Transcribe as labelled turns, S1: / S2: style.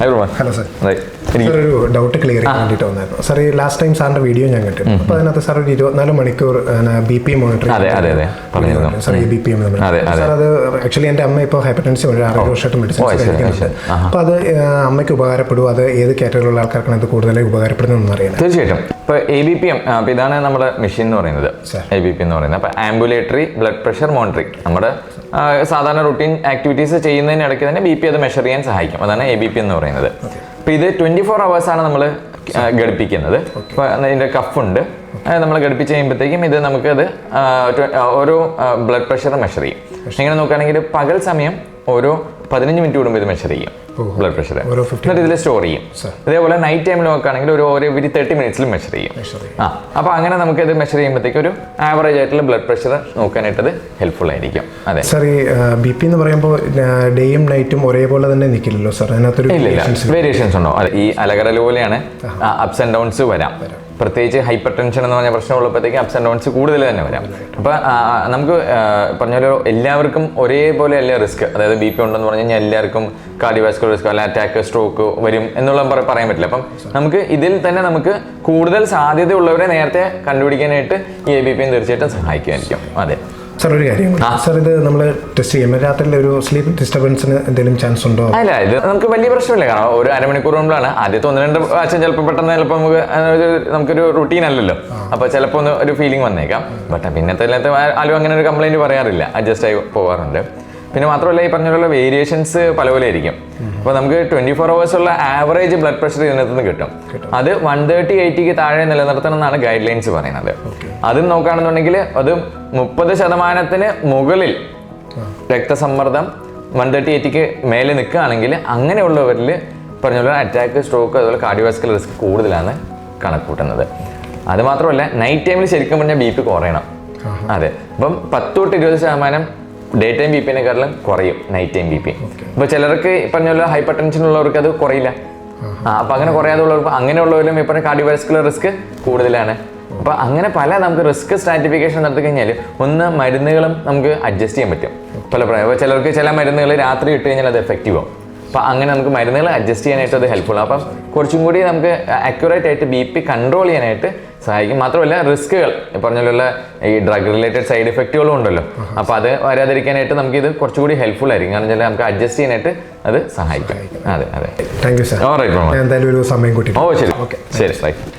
S1: Hello sir. Sir ഒരു doubt clear ചെയ്യാൻ വേണ്ടിയിട്ട് വന്നായിരുന്നു സാർ. ഈ ലാസ്റ്റ് ടൈം സാറിന്റെ വീഡിയോ ഞാൻ കണ്ടു. അപ്പോൾ അതിനകത്ത് സാർ ഒരു 24 മണിക്കൂർ BP മോണിറ്ററിംഗ് സാർ. ഈ BP സാർ അത് ആക്ച്വലി എൻ്റെ അമ്മ ഇപ്പോൾ ഹൈപ്പർടെൻഷൻ 6 വർഷമായിട്ട് മെഡിസിൻ കഴിക്കുന്നുണ്ട്. അപ്പോൾ അത് അമ്മയ്ക്ക് ഉപകാരപ്പെടും? അത് ഏത് കാറ്റഗറിയിലുള്ള ആൾക്കാർക്കാണ് അത് കൂടുതലായി ഉപകാരപ്പെടുന്നതെന്ന് അറിയാം.
S2: തീർച്ചയായിട്ടും. ഇപ്പോൾ ABPM, അപ്പോൾ ഇതാണ് നമ്മുടെ മെഷീൻ എന്ന് പറയുന്നത്. ABPM എന്ന് പറയുന്നത് അപ്പോൾ ആംബുലേറ്ററി ബ്ലഡ് പ്രഷർ മോണിറ്ററിംഗ്. നമ്മുടെ സാധാരണ റുട്ടീൻ ആക്ടിവിറ്റീസ് ചെയ്യുന്നതിനിടയ്ക്ക് തന്നെ BP അത് മെഷർ ചെയ്യാൻ സഹായിക്കും. അതാണ് ABP എന്ന് പറയുന്നത്. അപ്പോൾ ഇത് 24 hours ആണ് നമ്മൾ ഘടിപ്പിക്കുന്നത്. ഇപ്പോൾ ഇതിൻ്റെ കഫുണ്ട്, നമ്മൾ ഘടിപ്പിച്ച് കഴിയുമ്പോഴത്തേക്കും ഇത് നമുക്കത് ഓരോ ബ്ലഡ് പ്രഷർ മെഷർ ചെയ്യും. ഇങ്ങനെ നോക്കുകയാണെങ്കിൽ പകൽ സമയം ഓരോ 15 മിനിറ്റ് കൂടുമ്പോൾ ഇത് മെഷർ ചെയ്യും ബ്ലഡ് പ്രഷർ, എന്നിട്ട് ഇതിൽ സ്റ്റോർ ചെയ്യും. ഇതേപോലെ നൈറ്റ് ടൈമിൽ നോക്കുകയാണെങ്കിൽ ഓരോ 30 മിനിറ്റ്സിൽ മെഷർ ചെയ്യും. അപ്പോൾ അങ്ങനെ നമുക്ക് ഇത് മെഷർ ചെയ്യുമ്പോഴത്തേക്കും ഒരു ആവറേജ് ആയിട്ടുള്ള ബ്ലഡ് പ്രഷർ നോക്കാനായിട്ട് അത് ഹെൽപ്ഫുൾ ആയിരിക്കും. അതെ
S1: സാർ. ഈ BP എന്ന് പറയുമ്പോൾ ഡേയും നൈറ്റും ഒരേപോലെ തന്നെ നിൽക്കില്ലല്ലോ സാർ? അതിനകത്തൊരു
S2: വേരിയേഷൻസ് ഉണ്ടോ? അതെ, ഈ അലകടൽ പോലെയാണ് അപ്സ് ആൻഡ് ഡൗൺസ് വരാം. പ്രത്യേകിച്ച് ഹൈപ്പർ ടെൻഷൻ എന്ന് പറഞ്ഞ പ്രശ്നം ഉള്ളപ്പോഴത്തേക്ക് അപ്സ് ആൻഡ് ഡൗൺസ് കൂടുതൽ തന്നെ വരാം. അപ്പോൾ നമുക്ക് പറഞ്ഞാലോ എല്ലാവർക്കും ഒരേപോലെ അല്ല റിസ്ക്. അതായത് BP ഉണ്ടെന്ന് പറഞ്ഞു കഴിഞ്ഞാൽ എല്ലാവർക്കും കാർഡിയോവാസ്കുലർ റിസ്ക് അല്ല അറ്റാക്ക് സ്ട്രോക്ക് വരും എന്നുള്ള പറയാൻ പറ്റില്ല. അപ്പം നമുക്ക് ഇതിൽ തന്നെ നമുക്ക് കൂടുതൽ സാധ്യതയുള്ളവരെ നേരത്തെ കണ്ടുപിടിക്കാനായിട്ട് ഈ ABPM തീർച്ചയായിട്ടും സഹായിക്കുമായിരിക്കും. അതെ
S1: സാർ. ഒരു കാര്യം സാർ, ഇത് നമ്മൾ ടെസ്റ്റ് ചെയ്യുമ്പോൾ രാത്രിയിൽ ഒരു സ്ലീപ്പ് ഡിസ്റ്റർബൻസിന് എന്തെങ്കിലും ചാൻസ് ഉണ്ടോ?
S2: അല്ല, ഇത് നമുക്ക് വലിയ പ്രശ്നമില്ല. കാരണം ഒരു അരമണിക്കൂർ കൊണ്ടാണ് ആദ്യത്തെ 1-2 പ്രാവശ്യം ചിലപ്പോൾ പെട്ടെന്ന് ചിലപ്പോൾ നമുക്കൊരു റുട്ടീൻ അല്ലല്ലോ. അപ്പോൾ ചിലപ്പോൾ ഒരു ഫീലിംഗ് വന്നേക്കാം. ബട്ട് പിന്നത്തെ ആരും അങ്ങനെ ഒരു കംപ്ലൈൻറ്റ് പറയാറില്ല, അഡ്ജസ്റ്റ് ആയി പോകാറുണ്ട്. പിന്നെ മാത്രമല്ല ഈ പറഞ്ഞ വേരിയേഷൻസ് പല പോലെ ആയിരിക്കും. അപ്പോൾ നമുക്ക് 24 hours ഉള്ള ആവറേജ് ബ്ലഡ് പ്രഷർ ഇതിനകത്ത് നിന്ന് കിട്ടും. അത് 130/80 താഴെ നിലനിർത്തണം എന്നാണ് ഗൈഡ് ലൈൻസ് പറയുന്നത്. അതും നോക്കുകയാണെന്നുണ്ടെങ്കിൽ അത് 30% മുകളിൽ രക്തസമ്മർദ്ദം 130/80 മേലെ നിൽക്കുകയാണെങ്കിൽ അങ്ങനെയുള്ളവരിൽ പറഞ്ഞ പോലെ അറ്റാക്ക് സ്ട്രോക്ക് അതുപോലെ കാർഡിയോവാസ്കുലർ റിസ്ക് കൂടുതലാണ് കണക്കൂട്ടുന്നത്. അത് മാത്രമല്ല നൈറ്റ് ടൈമിൽ ശരിക്കും പറഞ്ഞാൽ BP കുറയണം. അതെ, അപ്പം 10-20% ഡേ ടൈം BPനെക്കാളും കുറയും നൈറ്റ് ടൈം BP. അപ്പോൾ ചിലർക്ക് പറഞ്ഞ പോലെ ഹൈപ്പർ ടെൻഷൻ ഉള്ളവർക്ക് അത് കുറയില്ല. അപ്പോൾ അങ്ങനെ കുറയാതെ ഉള്ളവർക്ക് അങ്ങനെയുള്ളവരും ഈ പറഞ്ഞ കാർഡിയോവാസ്കുലർ റിസ്ക് കൂടുതലാണ്. അപ്പോൾ അങ്ങനെ പല നമുക്ക് റിസ്ക് സ്ട്രാറ്റിഫിക്കേഷൻ നടത്തി കഴിഞ്ഞാൽ ഒന്ന് മരുന്നുകളും നമുക്ക് അഡ്ജസ്റ്റ് ചെയ്യാൻ പറ്റും. പല ചിലർക്ക് ചില മരുന്നുകൾ രാത്രി ഇട്ട് കഴിഞ്ഞാൽ അത് എഫക്റ്റീവ് ആവും. അപ്പോൾ അങ്ങനെ നമുക്ക് മരുന്നുകൾ അഡ്ജസ്റ്റ് ചെയ്യാനായിട്ട് അത് ഹെൽപ്ഫുൾ ആവും. അപ്പം കുറച്ചും കൂടി നമുക്ക് അക്യുറേറ്റ് ആയിട്ട് BP കൺട്രോൾ ചെയ്യാനായിട്ട് സഹായിക്കും. മാത്രമല്ല റിസ്കുകൾ പറഞ്ഞ ഈ ഡ്രഗ് റിലേറ്റഡ് സൈഡ് എഫക്റ്റുകളും ഉണ്ടല്ലോ. അപ്പോൾ അത് വരാതിരിക്കാനായിട്ട് നമുക്കിത് കുറച്ചുകൂടി ഹെൽപ്ഫുൾ ആയിരിക്കും. കാരണം വെച്ചാൽ നമുക്ക് അഡ്ജസ്റ്റ് ചെയ്യാനായിട്ട് അത് സഹായിക്കും. അതെ അതെ.
S1: Thank you sir.
S2: Oh right.
S1: എന്തായാലും ഒരു സമയം കൂട്ടി.
S2: ഓ ശരി. ഓക്കെ ശരി റൈറ്റ്.